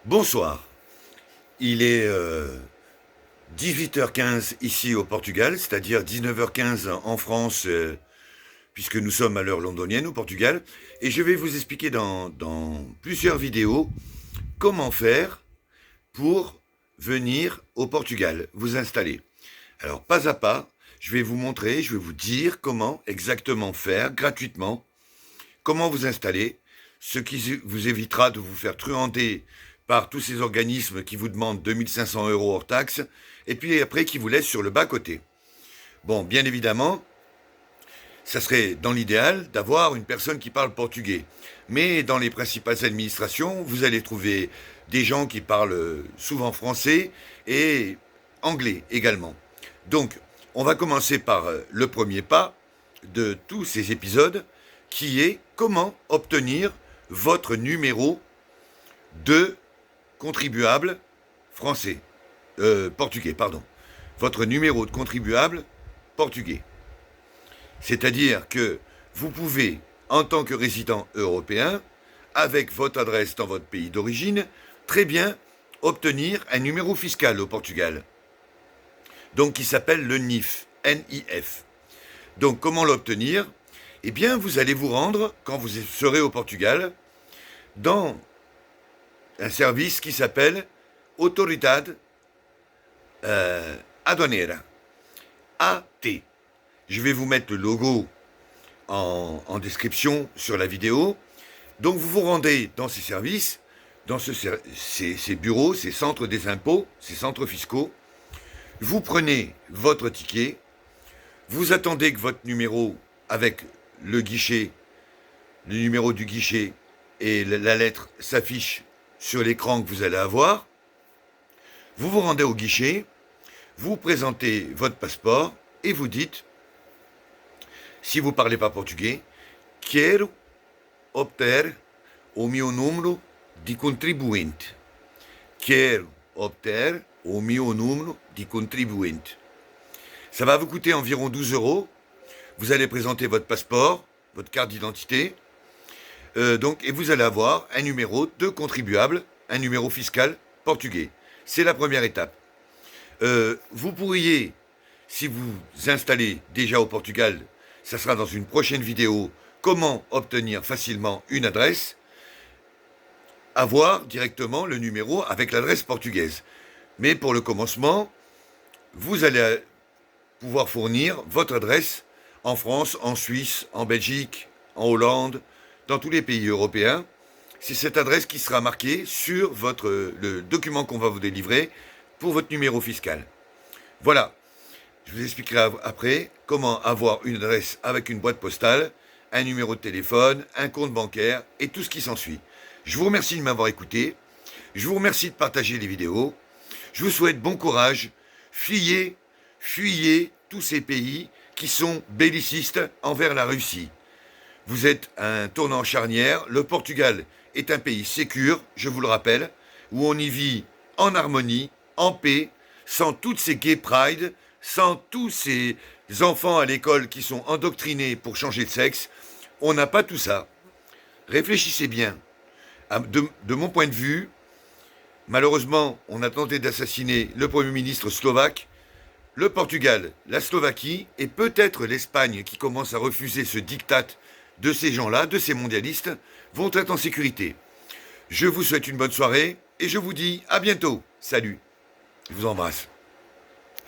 Bonsoir, il est 18h15 ici au Portugal, c'est-à-dire 19h15 en France, puisque nous sommes à l'heure londonienne au Portugal, et je vais vous expliquer dans plusieurs vidéos comment faire pour venir au Portugal, vous installer. Alors pas à pas, je vais vous montrer, je vais vous dire comment exactement faire gratuitement, comment vous installer, ce qui vous évitera de vous faire truander par tous ces organismes qui vous demandent 2500 € hors taxes, et puis après qui vous laissent sur le bas-côté. Bon, bien évidemment, ça serait dans l'idéal d'avoir une personne qui parle portugais. Mais dans les principales administrations, vous allez trouver des gens qui parlent souvent français et anglais également. Donc, on va commencer par le premier pas de tous ces épisodes, qui est comment obtenir votre numéro de contribuable français, portugais, pardon. Votre numéro de contribuable portugais. C'est-à-dire que vous pouvez, en tant que résident européen, avec votre adresse dans votre pays d'origine, très bien obtenir un numéro fiscal au Portugal. Donc qui s'appelle le NIF, N-I-F. Donc comment l'obtenir? Eh bien, vous allez vous rendre, quand vous serez au Portugal, dans un service qui s'appelle Autoridade Aduaneira, AT. Je vais vous mettre le logo en description sur la vidéo. Donc vous vous rendez dans ces services, dans ces bureaux, ces centres des impôts, ces centres fiscaux. Vous prenez votre ticket, vous attendez que votre numéro avec le guichet, le numéro du guichet et la lettre s'affiche sur l'écran que vous allez avoir. Vous vous rendez au guichet, vous présentez votre passeport et vous dites, si vous ne parlez pas portugais, quero obter o meu número de contribuinte. Quero obter o meu número de contribuinte. Ça va vous coûter environ 12 €. Vous allez présenter votre passeport, votre carte d'identité, et vous allez avoir un numéro de contribuable, un numéro fiscal portugais. C'est la première étape. Vous pourriez, si vous installez déjà au Portugal, ça sera dans une prochaine vidéo, comment obtenir facilement une adresse, avoir directement le numéro avec l'adresse portugaise. Mais pour le commencement, vous allez pouvoir fournir votre adresse en France, en Suisse, en Belgique, en Hollande, dans tous les pays européens. C'est cette adresse qui sera marquée sur le document qu'on va vous délivrer pour votre numéro fiscal. Voilà, je vous expliquerai après comment avoir une adresse avec une boîte postale, un numéro de téléphone, un compte bancaire et tout ce qui s'ensuit. Je vous remercie de m'avoir écouté, je vous remercie de partager les vidéos, je vous souhaite bon courage, fuyez tous ces pays qui sont bellicistes envers la Russie. Vous êtes à un tournant charnière, le Portugal est un pays sécure, je vous le rappelle, où on y vit en harmonie, en paix, sans toutes ces gay pride, sans tous ces enfants à l'école qui sont endoctrinés pour changer de sexe. On n'a pas tout ça. Réfléchissez bien. De mon point de vue, malheureusement, on a tenté d'assassiner le Premier ministre slovaque. Le Portugal, la Slovaquie et peut-être l'Espagne qui commence à refuser ce diktat de ces gens-là, de ces mondialistes, vont être en sécurité. Je vous souhaite une bonne soirée et je vous dis à bientôt. Salut. Je vous embrasse.